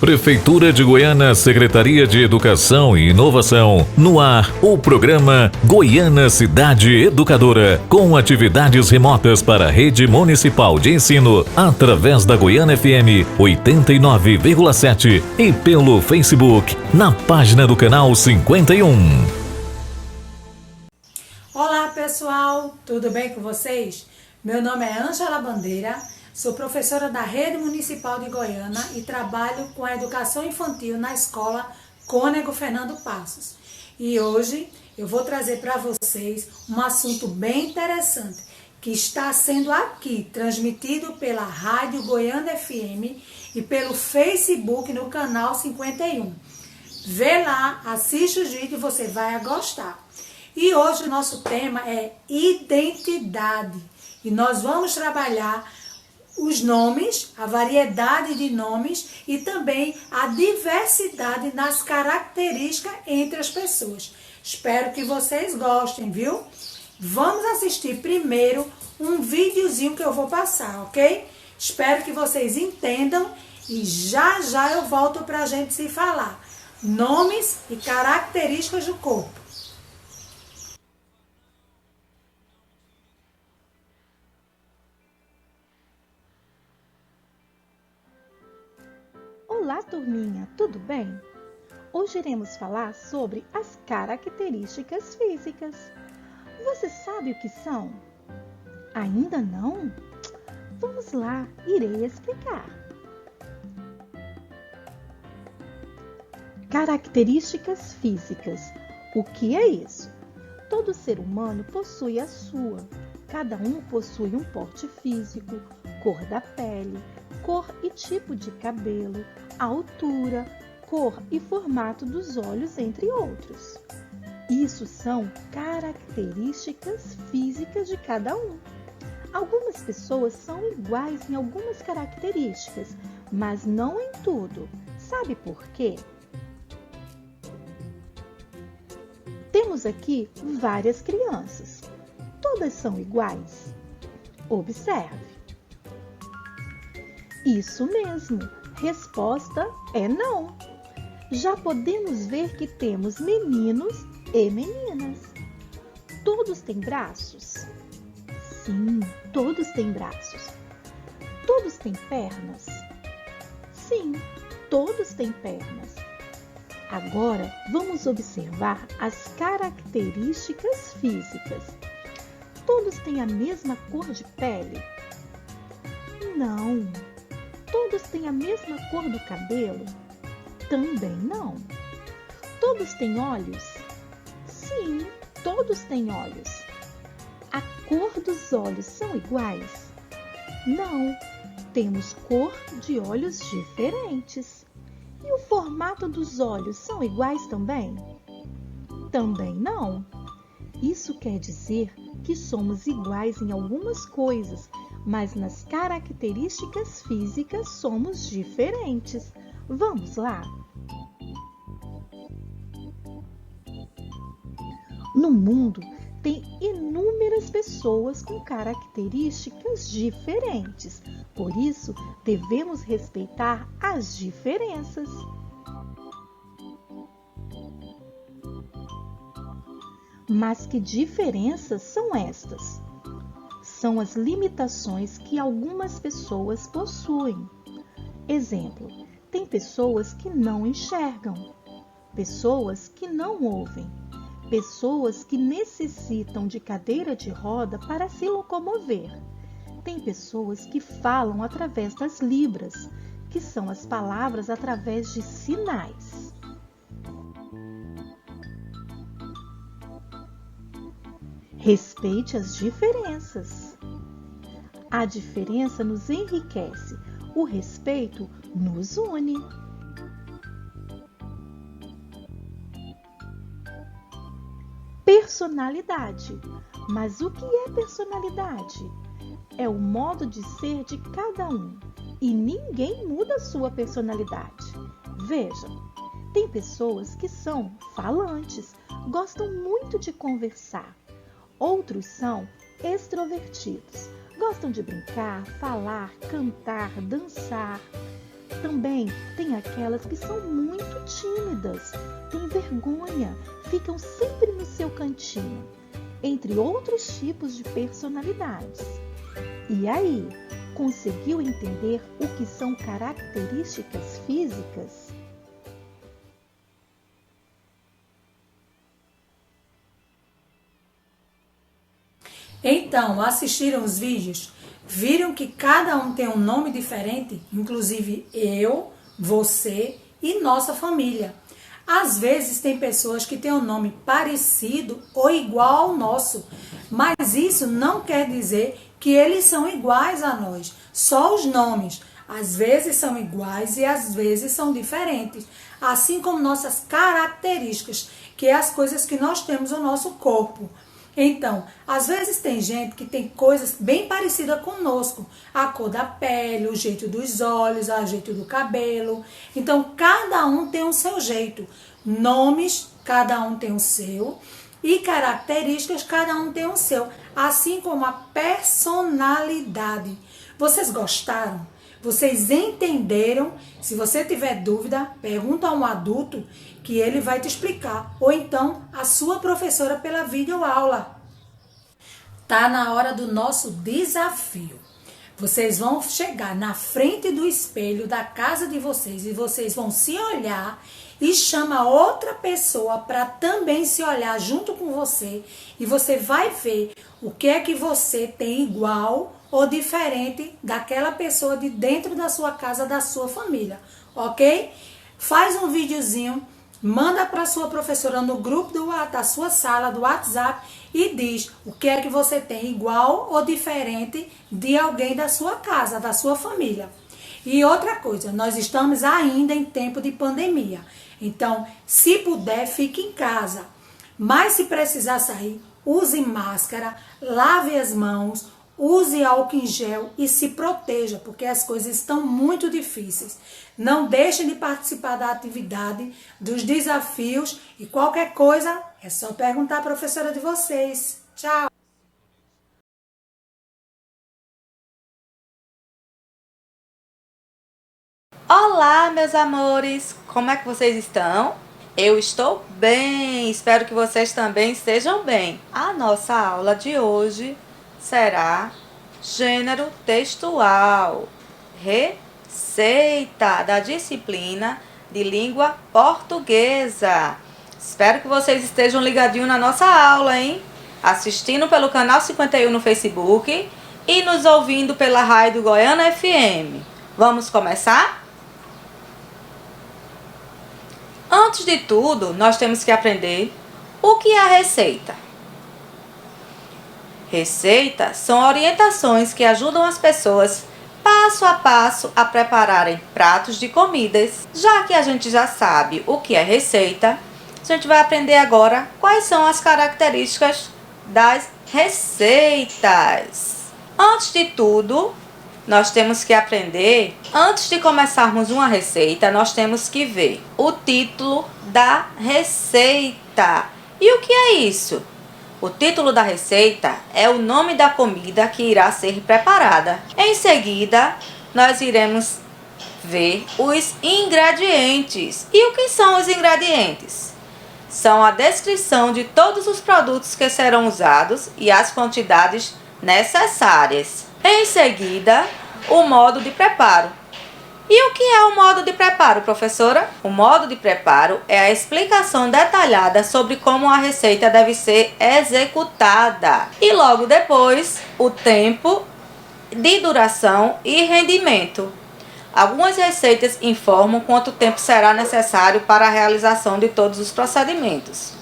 Prefeitura de Goiânia, Secretaria de Educação e Inovação. No ar, o programa Goiânia Cidade Educadora, com atividades remotas para a Rede Municipal de Ensino, através da Goiânia FM 89,7 e pelo Facebook, na página do canal 51. Olá pessoal, tudo bem com vocês? Meu nome é Ângela Bandeira, sou professora da Rede Municipal de Goiânia e trabalho com a educação infantil na escola Cônego Fernando Passos. E hoje eu vou trazer para vocês um assunto bem interessante que está sendo aqui transmitido pela Rádio Goiânia FM e pelo Facebook no canal 51. Vê lá, assiste os vídeos e você vai gostar. E hoje o nosso tema é identidade e nós vamos trabalhar os nomes, a variedade de nomes e também a diversidade nas características entre as pessoas. Espero que vocês gostem, viu? Vamos assistir primeiro um videozinho que eu vou passar, ok? Espero que vocês entendam e já eu volto para a gente se falar. Nomes e características do corpo. Olá, turminha, tudo bem? Hoje iremos falar sobre as características físicas. Você sabe o que são? Ainda não? Vamos lá, irei explicar. Características físicas. O que é isso? Todo ser humano possui a sua. Cada um possui um porte físico, cor da pele, cor e tipo de cabelo, altura, cor e formato dos olhos, entre outros. Isso são características físicas de cada um. Algumas pessoas são iguais em algumas características, mas não em tudo. Sabe por quê? Temos aqui várias crianças. Todas são iguais? Observe. Isso mesmo, resposta é não. Já podemos ver que temos meninos e meninas. Todos têm braços? Sim, todos têm braços. Todos têm pernas? Sim, todos têm pernas. Agora, vamos observar as características físicas. Todos têm a mesma cor de pele? Não. Todos têm a mesma cor do cabelo? Também não. Todos têm olhos? Sim, todos têm olhos. A cor dos olhos são iguais? Não, temos cor de olhos diferentes. E o formato dos olhos são iguais também? Também não. Isso quer dizer que somos iguais em algumas coisas, mas nas características físicas somos diferentes. Vamos lá? No mundo tem inúmeras pessoas com características diferentes. Por isso, devemos respeitar as diferenças. Mas que diferenças são estas? São as limitações que algumas pessoas possuem. Exemplo, tem pessoas que não enxergam, pessoas que não ouvem, pessoas que necessitam de cadeira de roda para se locomover. Tem pessoas que falam através das libras, que são as palavras através de sinais. Respeite as diferenças. A diferença nos enriquece, o respeito nos une. Personalidade. Mas o que é personalidade? É o modo de ser de cada um e ninguém muda a sua personalidade. Veja, tem pessoas que são falantes, gostam muito de conversar. Outros são extrovertidos, gostam de brincar, falar, cantar, dançar. também tem aquelas que são muito tímidas, têm vergonha, ficam sempre no seu cantinho, entre outros tipos de personalidades. E aí, conseguiu entender o que são características físicas? Então, assistiram os vídeos? Viram que cada um tem um nome diferente? Inclusive eu, você e nossa família. Às vezes tem pessoas que têm um nome parecido ou igual ao nosso, mas isso não quer dizer que eles são iguais a nós. Só os nomes. Às vezes são iguais e às vezes são diferentes. Assim como nossas características, que é as coisas que nós temos no nosso corpo. Então, às vezes tem gente que tem coisas bem parecidas conosco. A cor da pele, o jeito dos olhos, o jeito do cabelo. Então, cada um tem o seu jeito. Nomes, cada um tem o seu. E características, cada um tem o seu. Assim como a personalidade. Vocês gostaram? Vocês entenderam? Se você tiver dúvida, pergunta a um adulto que ele vai te explicar. Ou então a sua professora pela videoaula. Tá na hora do nosso desafio. Vocês vão chegar na frente do espelho da casa de vocês e vocês vão se olhar e chama outra pessoa para também se olhar junto com você e você vai ver o que é que você tem igual ou diferente daquela pessoa de dentro da sua casa, da sua família, ok? Faz um videozinho, manda para sua professora no grupo da sua sala, do WhatsApp e diz o que é que você tem igual ou diferente de alguém da sua casa, da sua família. E outra coisa, nós estamos ainda em tempo de pandemia, então se puder, fique em casa, mas se precisar sair, use máscara, lave as mãos, use álcool em gel e se proteja, porque as coisas estão muito difíceis. Não deixem de participar da atividade, dos desafios e qualquer coisa é só perguntar à professora de vocês. Tchau! Olá, meus amores! Como é que vocês estão? Eu estou bem, espero que vocês também estejam bem. A nossa aula de hoje será gênero textual, receita da disciplina de língua portuguesa. Espero que vocês estejam ligadinhos na nossa aula, hein? Assistindo pelo canal 51 no Facebook e nos ouvindo pela rádio Goiana FM. Vamos começar? Antes de tudo, nós temos que aprender o que é a receita. Receitas são orientações que ajudam as pessoas passo a passo a prepararem pratos de comidas. Já que a gente já sabe o que é receita, a gente vai aprender agora quais são as características das receitas. Antes de tudo, nós temos que aprender, antes de começarmos uma receita, nós temos que ver o título da receita. E o que é isso? O título da receita é o nome da comida que irá ser preparada. Em seguida, nós iremos ver os ingredientes. E o que são os ingredientes? São a descrição de todos os produtos que serão usados e as quantidades necessárias. Em seguida, o modo de preparo. E o que é o modo de preparo, professora? O modo de preparo é a explicação detalhada sobre como a receita deve ser executada. E logo depois, o tempo de duração e rendimento. Algumas receitas informam quanto tempo será necessário para a realização de todos os procedimentos.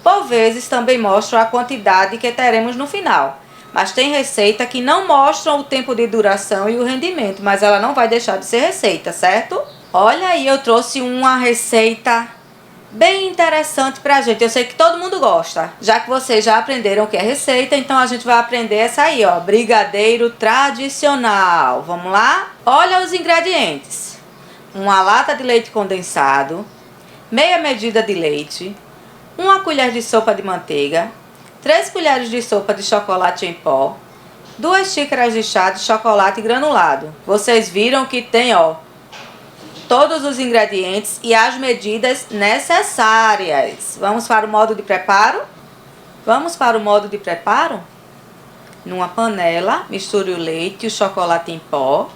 Por vezes, também mostram a quantidade que teremos no final. Mas tem receita que não mostram o tempo de duração e o rendimento, mas ela não vai deixar de ser receita, certo? Olha aí, eu trouxe uma receita bem interessante pra gente. Eu sei que todo mundo gosta. Já que vocês já aprenderam o que é receita, então a gente vai aprender essa aí, ó. Brigadeiro tradicional. Vamos lá? Olha os ingredientes. Uma lata de leite condensado, meia medida de leite, uma colher de sopa de manteiga, 3 colheres de sopa de chocolate em pó, 2 xícaras de chá de chocolate granulado. Vocês viram que tem, ó, todos os ingredientes e as medidas necessárias. Vamos para o modo de preparo? Vamos para o modo de preparo? Numa panela, misture o leite e o chocolate em pó,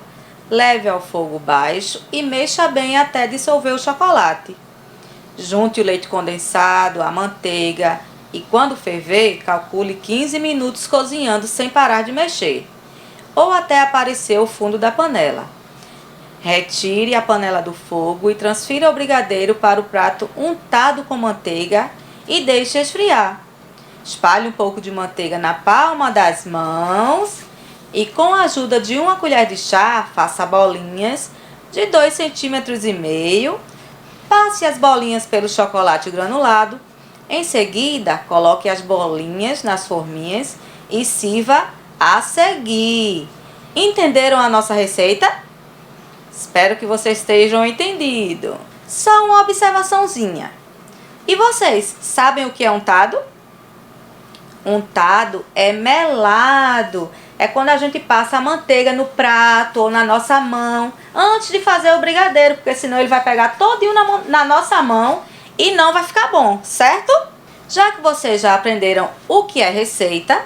leve ao fogo baixo e mexa bem até dissolver o chocolate. Junte o leite condensado, a manteiga e quando ferver, calcule 15 minutos cozinhando sem parar de mexer, ou até aparecer o fundo da panela. Retire a panela do fogo e transfira o brigadeiro para o prato untado com manteiga e deixe esfriar. Espalhe um pouco de manteiga na palma das mãos e com a ajuda de uma colher de chá, faça bolinhas de 2,5 cm. Passe as bolinhas pelo chocolate granulado. Em seguida, coloque as bolinhas nas forminhas e sirva a seguir. Entenderam a nossa receita? Espero que vocês estejam entendido. Só uma observaçãozinha. E vocês, sabem o que é untado? Untado é melado. É quando a gente passa a manteiga no prato ou na nossa mão antes de fazer o brigadeiro, porque senão ele vai pegar todinho na nossa mão e não vai ficar bom, certo? Já que vocês já aprenderam o que é receita,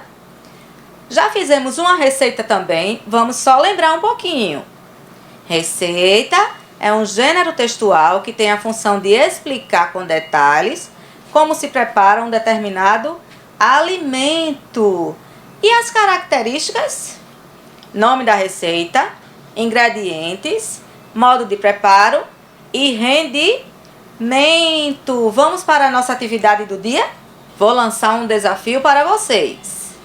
já fizemos uma receita também, vamos só lembrar um pouquinho. Receita é um gênero textual que tem a função de explicar com detalhes como se prepara um determinado alimento. E as características? Nome da receita, ingredientes, modo de preparo e rendimento. Vamos para a nossa atividade do dia? Vou lançar um desafio para vocês.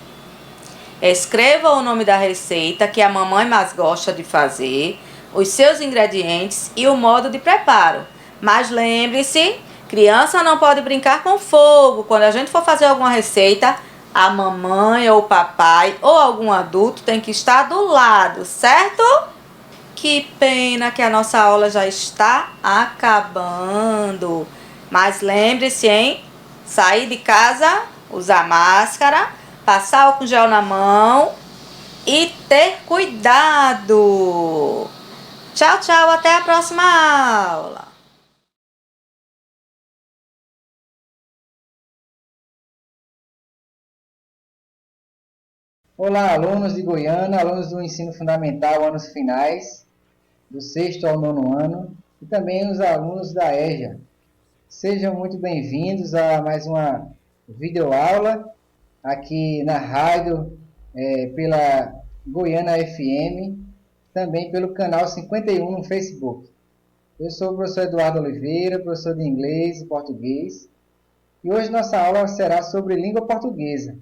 Escreva o nome da receita que a mamãe mais gosta de fazer, os seus ingredientes e o modo de preparo. Mas lembre-se, criança não pode brincar com fogo. Quando a gente for fazer alguma receita, a mamãe ou o papai ou algum adulto tem que estar do lado, certo? Que pena que a nossa aula já está acabando. Mas lembre-se, hein? Sair de casa, usar máscara, passar álcool gel na mão e ter cuidado. Tchau, tchau, até a próxima aula. Olá, alunos de Goiânia, alunos do ensino fundamental, anos finais, do 6º ao 9º ano, e também os alunos da EJA. Sejam muito bem-vindos a mais uma videoaula aqui na rádio, pela Goiânia FM, também pelo canal 51 no Facebook. Eu sou o professor Eduardo Oliveira, professor de inglês e português, e hoje nossa aula será sobre língua portuguesa.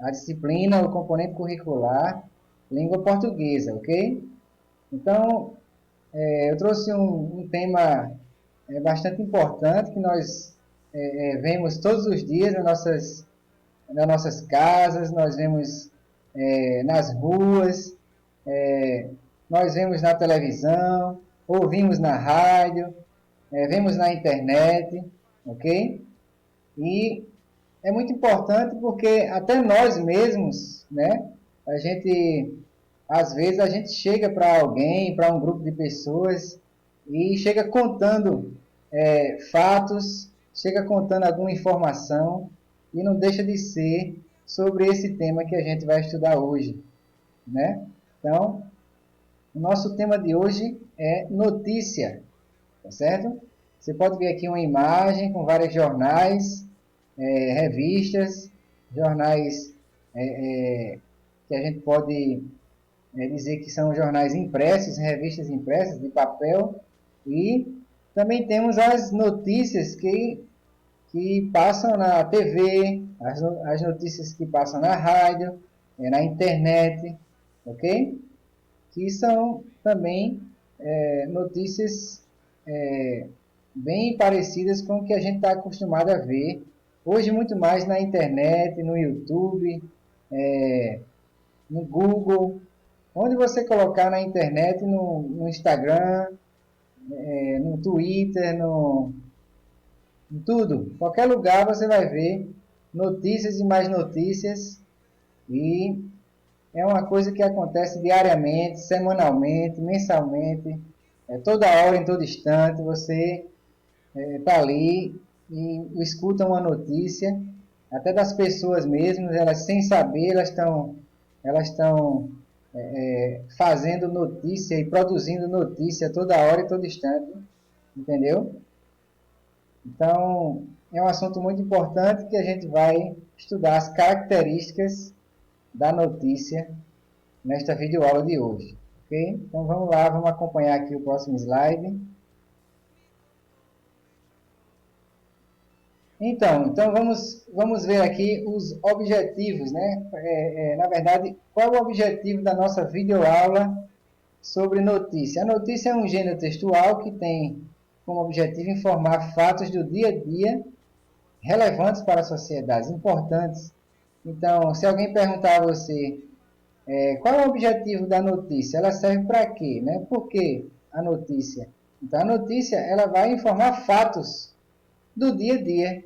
A disciplina, o componente curricular, língua portuguesa, ok? Então, eu trouxe um tema bastante importante que nós vemos todos os dias nas nossas casas, nós vemos nas ruas, nós vemos na televisão, ouvimos na rádio, vemos na internet, ok? E é muito importante porque até nós mesmos, né? Às vezes a gente chega para alguém, para um grupo de pessoas e chega contando fatos, chega contando alguma informação e não deixa de ser sobre esse tema que a gente vai estudar hoje, né? Então, o nosso tema de hoje é notícia, tá certo? Você pode ver aqui uma imagem com vários jornais, revistas, jornais que a gente pode dizer que são jornais impressos, revistas impressas de papel, e também temos as notícias que passam na TV, as notícias que passam na rádio, na internet, ok? Que são também notícias bem parecidas com o que a gente está acostumado a ver hoje, muito mais na internet, no YouTube, no Google, onde você colocar na internet, no Instagram, no Twitter, em tudo, qualquer lugar você vai ver notícias e mais notícias, e é uma coisa que acontece diariamente, semanalmente, mensalmente, toda hora, em todo instante, você está ali e escuta uma notícia, até das pessoas mesmo, elas sem saber, elas estão fazendo notícia e produzindo notícia toda hora e todo instante, entendeu? Então, é um assunto muito importante que a gente vai estudar as características da notícia nesta videoaula de hoje, ok? Então vamos lá, vamos acompanhar aqui o próximo slide. Então vamos ver aqui os objetivos, né? Na verdade, qual é o objetivo da nossa videoaula sobre notícia? A notícia é um gênero textual que tem como objetivo informar fatos do dia a dia relevantes para a sociedade, importantes. Então, se alguém perguntar a você qual é o objetivo da notícia, ela serve para quê, né? Por que a notícia? Então, a notícia ela vai informar fatos do dia a dia,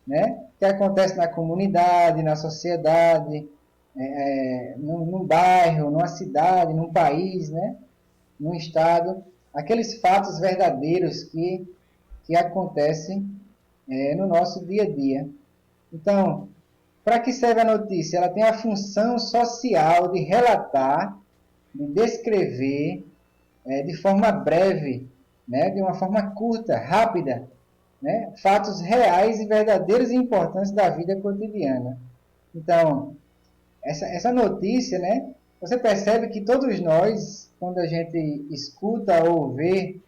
né? Que acontece na comunidade, na sociedade, num bairro, numa cidade, num país, né? Num estado, aqueles fatos verdadeiros que acontecem no nosso dia a dia. Então, para que serve a notícia? Ela tem a função social de relatar, de descrever de forma breve, né? De uma forma curta, rápida, né? Fatos reais e verdadeiros e importantes da vida cotidiana. Então, essa notícia, né? Você percebe que todos nós, quando a gente escuta ou vê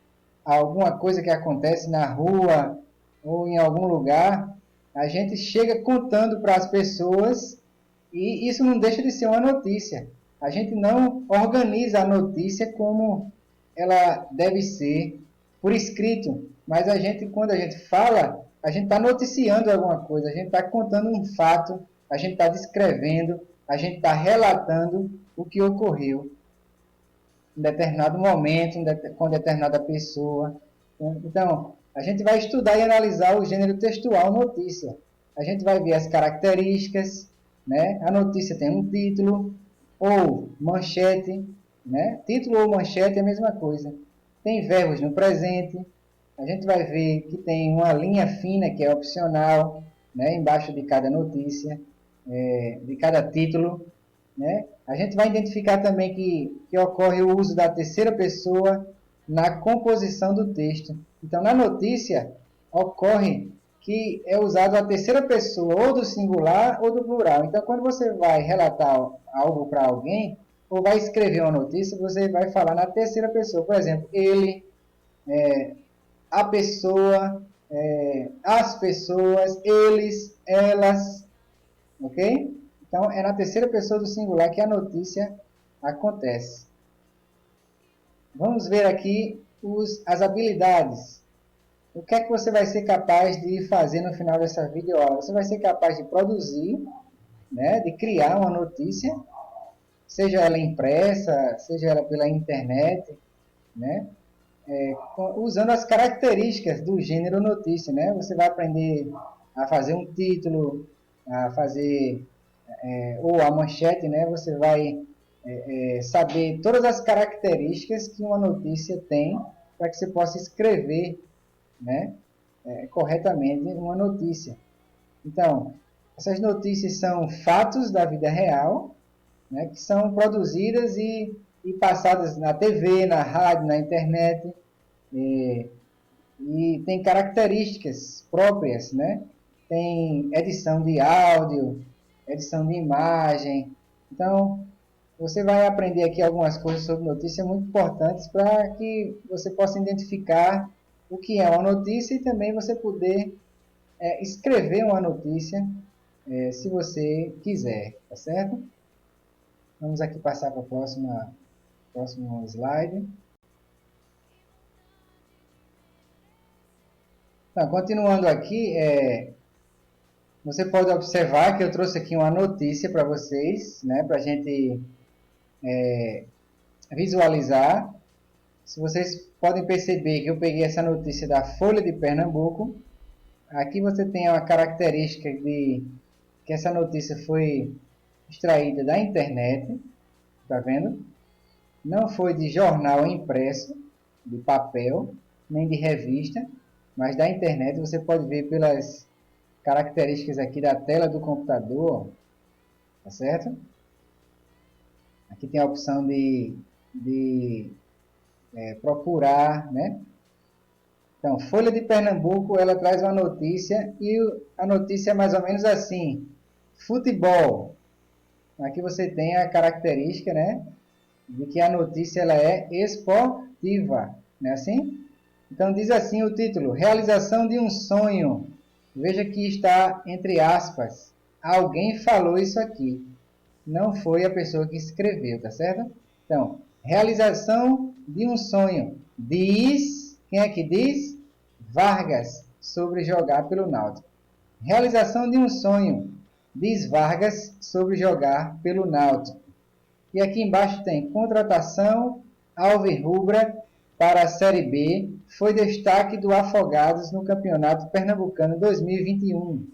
alguma coisa que acontece na rua ou em algum lugar, a gente chega contando para as pessoas e isso não deixa de ser uma notícia. A gente não organiza a notícia como ela deve ser por escrito, mas quando a gente fala, a gente está noticiando alguma coisa, a gente está contando um fato, a gente está descrevendo, a gente está relatando o que ocorreu em determinado momento, com determinada pessoa. Então, a gente vai estudar e analisar o gênero textual notícia. A gente vai ver as características, né? A notícia tem um título ou manchete, né? Título ou manchete é a mesma coisa. Tem verbos no presente. A gente vai ver que tem uma linha fina que é opcional, né? Embaixo de cada notícia, de cada título, né? A gente vai identificar também que ocorre o uso da terceira pessoa na composição do texto. Então, na notícia, ocorre que é usado a terceira pessoa, ou do singular ou do plural. Então, quando você vai relatar algo para alguém, ou vai escrever uma notícia, você vai falar na terceira pessoa. Por exemplo, ele, a pessoa, as pessoas, eles, elas, ok? Então, é na terceira pessoa do singular que a notícia acontece. Vamos ver aqui as habilidades. O que é que você vai ser capaz de fazer no final dessa videoaula? Você vai ser capaz de produzir, né, de criar uma notícia, seja ela impressa, seja ela pela internet, né, usando as características do gênero notícia, né? Você vai aprender a fazer um título, a fazer ou a manchete, né? Você vai saber todas as características que uma notícia tem para que você possa escrever, né, corretamente uma notícia. Então, essas notícias são fatos da vida real, né, que são produzidas e passadas na TV, na rádio, na internet, e tem características próprias, né? Tem edição de áudio, edição de imagem. Então, você vai aprender aqui algumas coisas sobre notícia muito importantes para que você possa identificar o que é uma notícia e também você poder escrever uma notícia se você quiser, tá certo? Vamos aqui passar para o próximo slide. Então, continuando aqui, você pode observar que eu trouxe aqui uma notícia para vocês, né, para a gente visualizar. Se vocês podem perceber que eu peguei essa notícia da Folha de Pernambuco, aqui você tem uma característica de que essa notícia foi extraída da internet, tá vendo? Não foi de jornal impresso, de papel, nem de revista, mas da internet. Você pode ver pelas características aqui da tela do computador, tá certo? Aqui tem a opção de procurar, né? Então, Folha de Pernambuco, ela traz uma notícia e a notícia é mais ou menos assim: futebol. Aqui você tem a característica, né, de que a notícia ela é esportiva, não é assim? Então diz assim o título: realização de um sonho. Veja que está entre aspas. Alguém falou isso aqui. Não foi a pessoa que escreveu, tá certo? Então, realização de um sonho. Diz, quem é que diz? Vargas, sobre jogar pelo Náutico. Realização de um sonho. Diz Vargas sobre jogar pelo Náutico. E aqui embaixo tem contratação alvirrubra para a Série B. Foi destaque do Afogados no Campeonato Pernambucano 2021.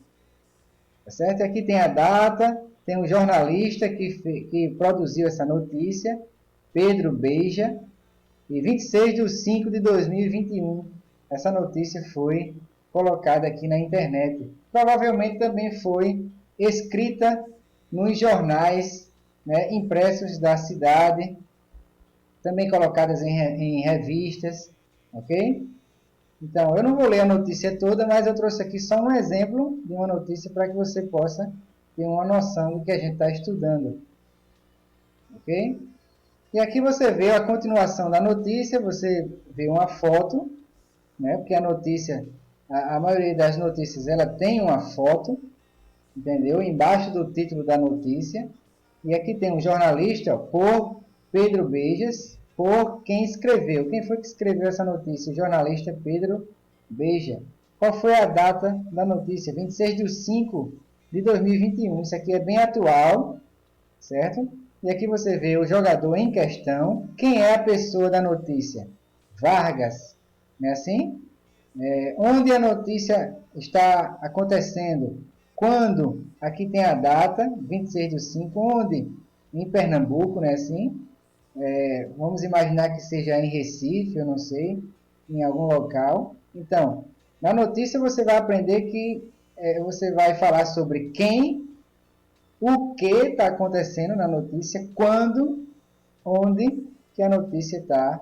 Tá certo? E aqui tem a data, tem um jornalista que produziu essa notícia, Pedro Beija, e 26/5/2021. Essa notícia foi colocada aqui na internet. Provavelmente também foi escrita nos jornais, né, impressos da cidade, também colocadas em revistas, ok? Então, eu não vou ler a notícia toda, mas eu trouxe aqui só um exemplo de uma notícia para que você possa ter uma noção do que a gente está estudando, ok? E aqui você vê a continuação da notícia, você vê uma foto, né? Porque a notícia, a maioria das notícias, ela tem uma foto, entendeu? Embaixo do título da notícia. E aqui tem um jornalista, ó, por Pedro Beijas, por quem escreveu. Quem foi que escreveu essa notícia? O jornalista Pedro Beija. Qual foi a data da notícia? 26/5/2021. Isso aqui é bem atual, certo? E aqui você vê o jogador em questão. Quem é a pessoa da notícia? Vargas. Não é assim? Onde a notícia está acontecendo? Quando? Aqui tem a data, 26/5, onde? Em Pernambuco, não é assim? Vamos imaginar que seja em Recife, eu não sei, em algum local. Então, na notícia você vai aprender que você vai falar sobre quem, o que está acontecendo na notícia, quando, onde que a notícia está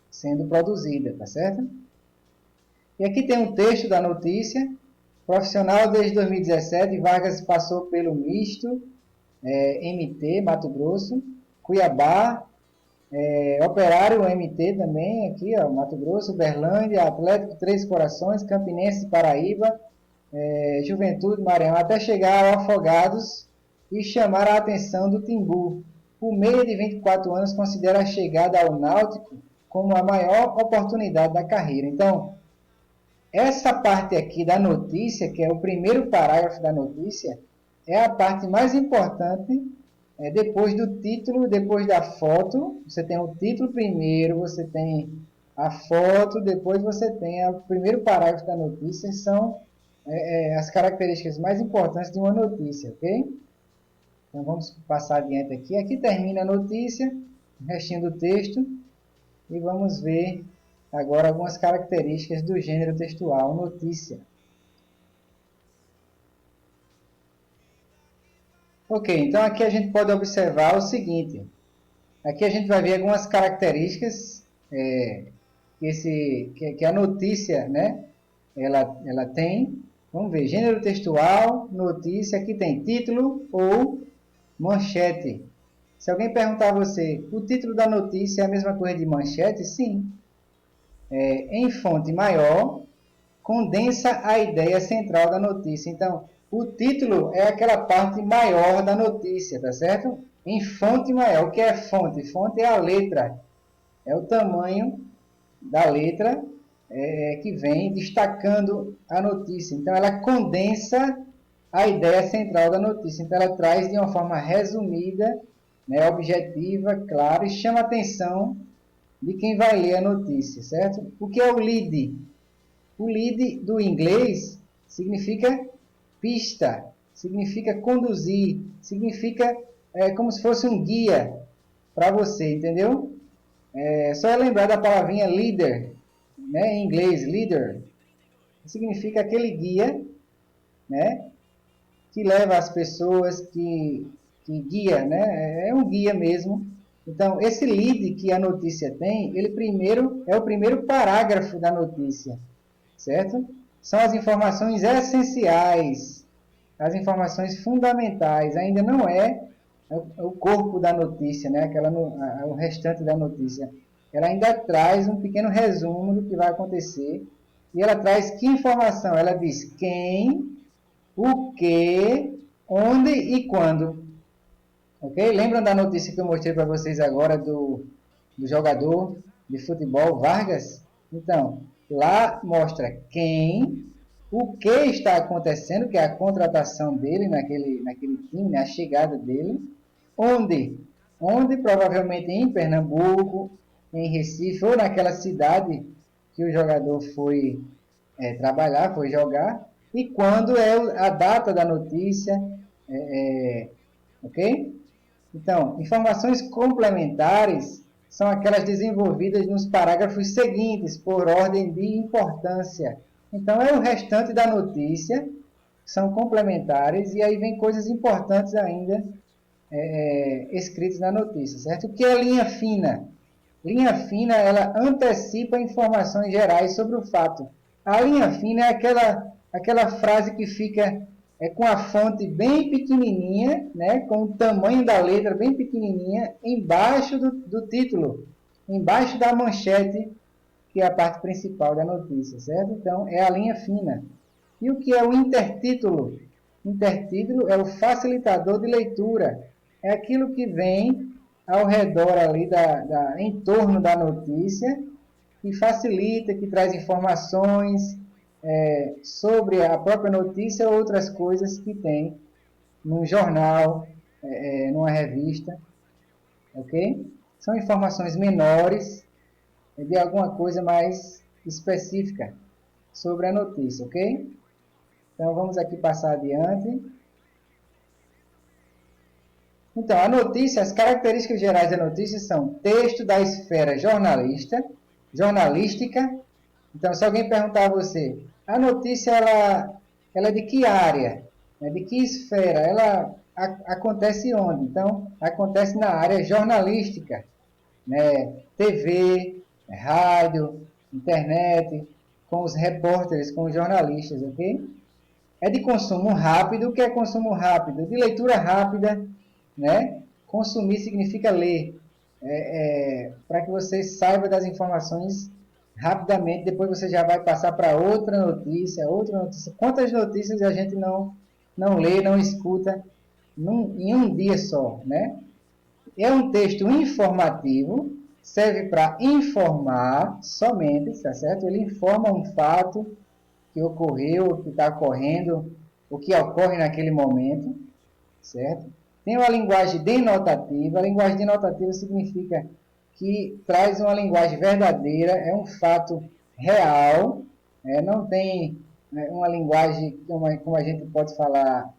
sendo produzida, tá certo? E aqui tem um texto da notícia. Profissional desde 2017, Vargas passou pelo Misto, MT, Mato Grosso, Cuiabá, Operário MT também, aqui, ó, Mato Grosso, Uberlândia, Atlético Três Corações, Campinense, Paraíba, Juventude, Maranhão, até chegar ao Afogados e chamar a atenção do Timbu. O meia de 24 anos considera a chegada ao Náutico como a maior oportunidade da carreira. Então, essa parte aqui da notícia, que é o primeiro parágrafo da notícia, é a parte mais importante, depois do título, depois da foto. Você tem o título primeiro, você tem a foto, depois você tem o primeiro parágrafo da notícia. São as características mais importantes de uma notícia, ok? Então vamos passar adiante aqui. Aqui termina a notícia, o restinho do texto, e vamos ver agora algumas características do gênero textual notícia. Ok, então aqui a gente pode observar o seguinte. Aqui a gente vai ver algumas características que a notícia, né, ela tem. Vamos ver, gênero textual, notícia, aqui tem título ou manchete. Se alguém perguntar a você, o título da notícia é a mesma coisa de manchete? Sim. Em fonte maior, condensa a ideia central da notícia. Então, o título é aquela parte maior da notícia, tá certo? Em fonte maior. O que é fonte? Fonte é a letra. É o tamanho da letra que vem destacando a notícia. Então, ela condensa a ideia central da notícia. Então, ela traz de uma forma resumida, né, objetiva, clara, e chama a atenção de quem vai ler a notícia, certo? O que é o lead? O lead do inglês significa pista, significa conduzir, significa como se fosse um guia para você, entendeu? Só é lembrar da palavrinha leader, né? Em inglês, leader, significa aquele guia, né? Que leva as pessoas, que guia, né? É um guia mesmo. Então, esse lead que a notícia tem, ele primeiro é o primeiro parágrafo da notícia, certo? São as informações essenciais, as informações fundamentais, ainda não é o corpo da notícia, né? O restante da notícia. Ela ainda traz um pequeno resumo do que vai acontecer. E ela traz que informação? Ela diz quem, o que, onde e quando. Ok? Lembram da notícia que eu mostrei para vocês agora do jogador de futebol Vargas? Então, lá mostra quem, o que está acontecendo, que é a contratação dele naquele time, né? A chegada dele. Onde? Onde? Provavelmente em Pernambuco, em Recife, ou naquela cidade que o jogador foi trabalhar, foi jogar. E quando é a data da notícia, ok? Então, informações complementares são aquelas desenvolvidas nos parágrafos seguintes, por ordem de importância. Então, é o restante da notícia, são complementares, e aí vem coisas importantes ainda escritas na notícia, certo? O que é linha fina? Linha fina, ela antecipa informações gerais sobre o fato. A linha fina é aquela frase que fica com a fonte bem pequenininha, né, com o tamanho da letra bem pequenininha, embaixo do título, embaixo da manchete, que é a parte principal da notícia, certo? Então, é a linha fina. E o que é o intertítulo? Intertítulo é o facilitador de leitura. É aquilo que vem ao redor ali, em torno da notícia, que facilita, que traz informações sobre a própria notícia ou outras coisas que tem num jornal, numa revista, ok? São informações menores de alguma coisa mais específica sobre a notícia, ok? Então, vamos aqui passar adiante. Então, a notícia, as características gerais da notícia são texto da esfera jornalística. Então, se alguém perguntar a você, a notícia ela é de que área? De que esfera? Ela acontece onde? Então, acontece na área jornalística, né? TV, rádio, internet, com os repórteres, com os jornalistas, ok? É de consumo rápido. O que é consumo rápido? De leitura rápida, né? Consumir significa ler, para que você saiba das informações rapidamente, depois você já vai passar para outra notícia. Quantas notícias a gente não lê, não escuta em um dia só, né? É um texto informativo, serve para informar somente, tá certo? Ele informa um fato que ocorreu, que está ocorrendo, o que ocorre naquele momento, certo? Tem uma linguagem denotativa. A linguagem denotativa significa que traz uma linguagem verdadeira, é um fato real, não tem uma linguagem, como a gente pode falar,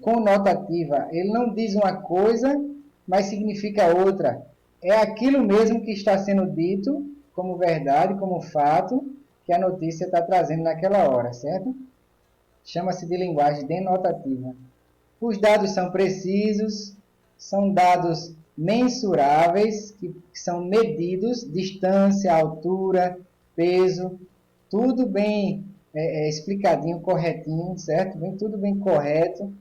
conotativa. Ele não diz uma coisa, mas significa outra. É aquilo mesmo que está sendo dito como verdade, como fato, que a notícia está trazendo naquela hora, certo? Chama-se de linguagem denotativa. Os dados são precisos, são dados mensuráveis, que são medidos, distância, altura, peso, tudo bem explicadinho, corretinho, certo? Tudo bem correto.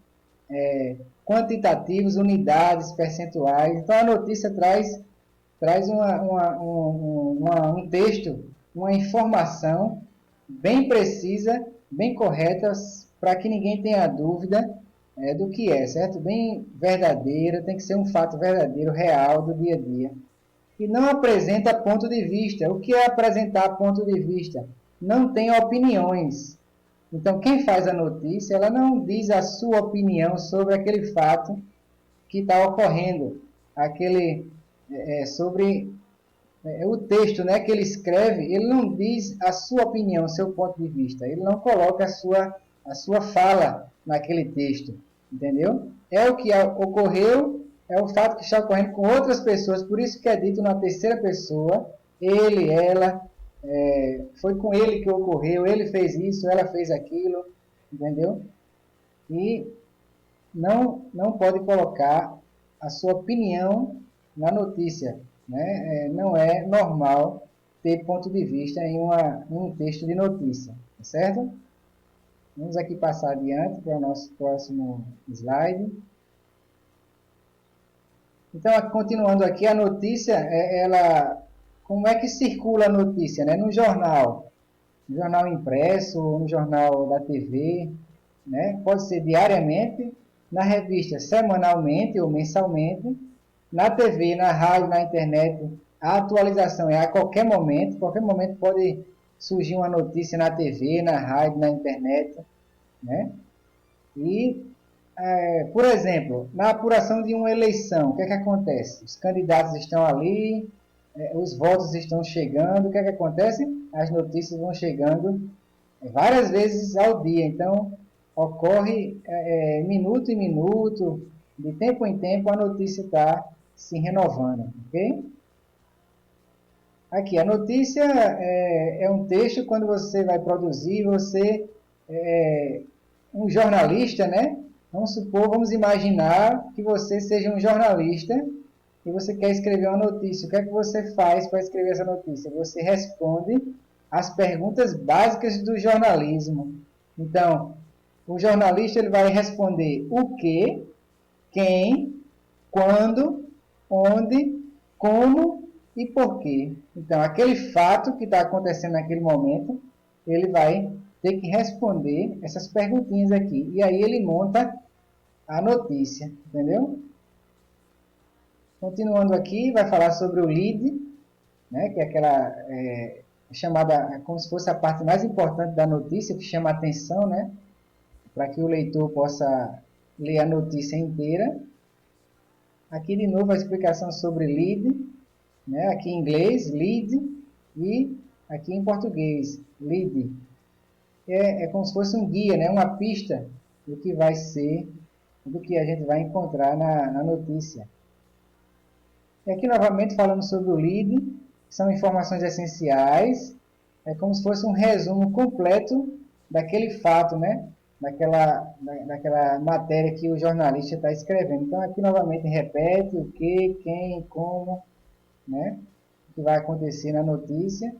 Quantitativos, unidades, percentuais. Então, a notícia traz um texto, uma informação bem precisa, bem correta, para que ninguém tenha dúvida do que é, certo? Bem verdadeira, tem que ser um fato verdadeiro, real, do dia a dia. E não apresenta ponto de vista. O que é apresentar ponto de vista? Não tem opiniões. Então, quem faz a notícia, ela não diz a sua opinião sobre aquele fato que está ocorrendo, sobre o texto, né, que ele escreve. Ele não diz a sua opinião, o seu ponto de vista. Ele não coloca a sua fala naquele texto, entendeu? É o que ocorreu é o fato que está ocorrendo com outras pessoas, por isso que é dito na terceira pessoa, ele, ela, foi com ele que ocorreu, ele fez isso, ela fez aquilo, entendeu? E não pode colocar a sua opinião na notícia, né? Não é normal ter ponto de vista em um texto de notícia, tá certo? Vamos aqui passar adiante para o nosso próximo slide. Então, continuando aqui, a notícia, como é que circula a notícia, né? No jornal impresso, no jornal da TV, né? Pode ser diariamente, na revista semanalmente ou mensalmente, na TV, na rádio, na internet, a atualização é a qualquer momento pode surgir uma notícia na TV, na rádio, na internet, né? E, por exemplo, na apuração de uma eleição, o que é que acontece? Os candidatos estão ali, os votos estão chegando, o que é que acontece? As notícias vão chegando várias vezes ao dia, então ocorre minuto em minuto, de tempo em tempo a notícia está se renovando, ok? Aqui, a notícia é um texto quando você vai produzir, você um jornalista, né? Vamos imaginar que você seja um jornalista e você quer escrever uma notícia. O que é que você faz para escrever essa notícia? Você responde as perguntas básicas do jornalismo. Então, o jornalista ele vai responder o que, quem, quando, onde, como e por quê. Então, aquele fato que está acontecendo naquele momento, ele vai ter que responder essas perguntinhas aqui. E aí ele monta a notícia, entendeu? Continuando aqui, vai falar sobre o lead, né, que é aquela chamada como se fosse a parte mais importante da notícia, que chama a atenção, né, para que o leitor possa ler a notícia inteira. Aqui de novo a explicação sobre lead, né, aqui em inglês, lead, e aqui em português, lead. É como se fosse um guia, né, uma pista do que vai ser, do que a gente vai encontrar na notícia. E aqui novamente falando sobre o lead, que são informações essenciais, é como se fosse um resumo completo daquele fato, né, daquela matéria que o jornalista está escrevendo. Então aqui novamente repete o que, quem, como, né, o que vai acontecer na notícia.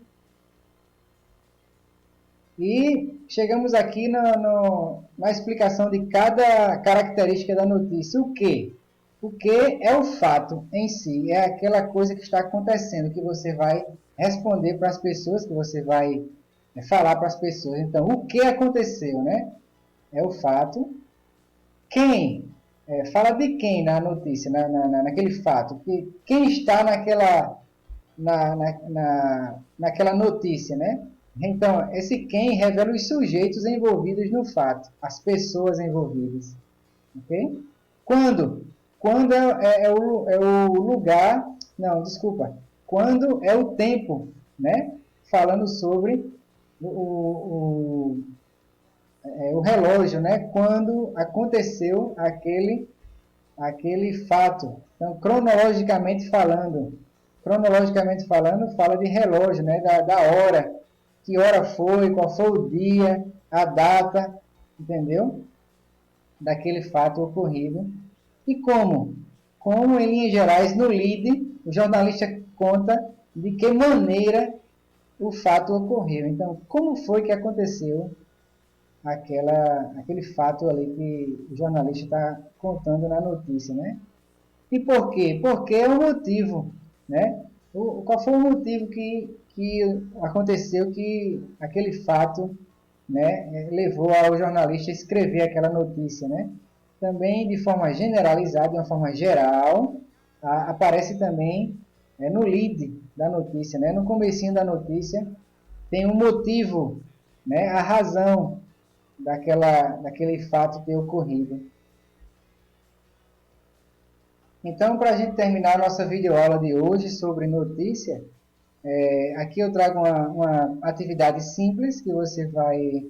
E chegamos aqui na explicação de cada característica da notícia. O que? O que é o fato em si, é aquela coisa que está acontecendo, que você vai responder para as pessoas, que você vai falar para as pessoas. Então, o que aconteceu, né? É o fato. Quem? Fala de quem na notícia, naquele fato. Quem está naquela notícia, né? Então, esse quem revela os sujeitos envolvidos no fato, as pessoas envolvidas. Ok? Quando? Quando é o lugar, não, desculpa, quando é o tempo, né? Falando sobre o relógio, né? Quando aconteceu aquele fato. Então, cronologicamente falando, fala de relógio, né? Da hora, que hora foi, qual foi o dia, a data, entendeu? Daquele fato ocorrido. E como? Como, em linhas gerais, no lead, o jornalista conta de que maneira o fato ocorreu. Então, como foi que aconteceu aquele fato ali que o jornalista está contando na notícia, né? E por quê? Porque é o motivo, né? Qual foi o motivo que aconteceu que aquele fato, né, levou ao jornalista a escrever aquela notícia, né? Também de forma generalizada, de uma forma geral, aparece também no lead da notícia, né? No comecinho da notícia tem um motivo, né? A razão daquele fato ter ocorrido. Então, para a gente terminar a nossa videoaula de hoje sobre notícia, aqui eu trago uma atividade simples que você vai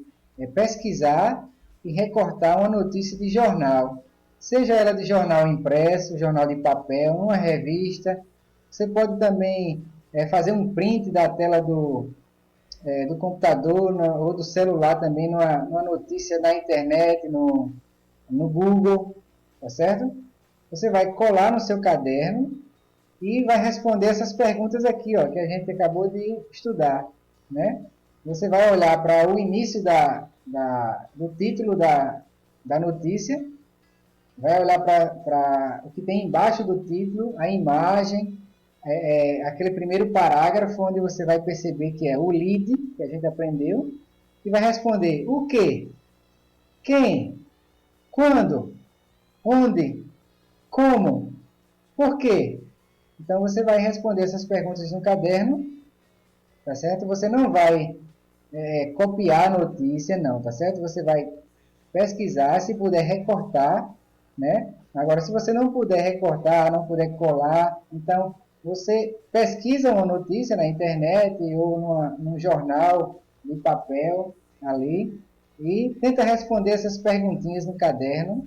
pesquisar e recortar uma notícia de jornal. seja ela de jornal impresso, jornal de papel, uma revista. Você pode também fazer um print da tela do computador ou do celular também, numa notícia da internet, no Google, tá certo? Você vai colar no seu caderno e vai responder essas perguntas aqui, ó, que a gente acabou de estudar, né? Você vai olhar para o início do título da notícia, vai olhar para o que tem embaixo do título, a imagem, aquele primeiro parágrafo onde você vai perceber que é o lead, que a gente aprendeu, e vai responder o que, quem, quando, onde, como, por quê. Então você vai responder essas perguntas no caderno, tá certo? Você não vai copiar a notícia, não, tá certo? Você vai pesquisar, se puder recortar, né? Agora, se você não puder recortar, não puder colar, então você pesquisa uma notícia na internet ou num jornal de papel ali e tenta responder essas perguntinhas no caderno,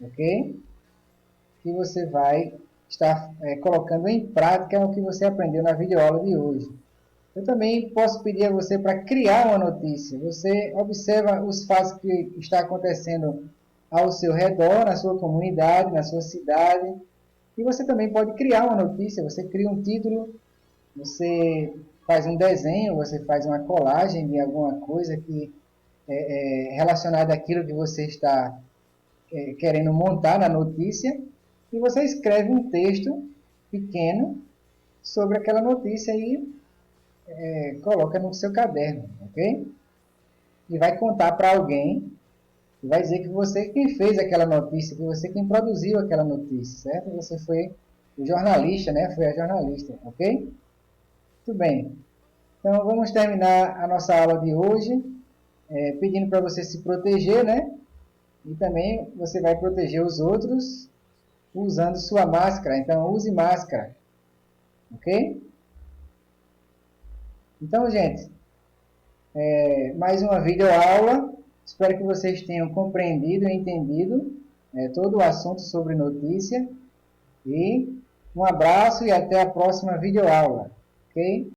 ok? Que você vai estar colocando em prática o que você aprendeu na videoaula de hoje. Eu também posso pedir a você para criar uma notícia. Você observa os fatos que está acontecendo ao seu redor, na sua comunidade, na sua cidade. E você também pode criar uma notícia. Você cria um título, você faz um desenho, você faz uma colagem de alguma coisa que é relacionada àquilo que você está querendo montar na notícia. E você escreve um texto pequeno sobre aquela notícia e coloca no seu caderno, ok? E vai contar para alguém e vai dizer que você quem fez aquela notícia, que você quem produziu aquela notícia, certo? Você foi o jornalista, né? Foi a jornalista, ok? Muito bem. Então vamos terminar a nossa aula de hoje pedindo para você se proteger, né? E também você vai proteger os outros usando sua máscara. Então use máscara, ok? Então, gente, mais uma videoaula. Espero que vocês tenham compreendido e entendido todo o assunto sobre notícia. E um abraço e até a próxima videoaula. Ok?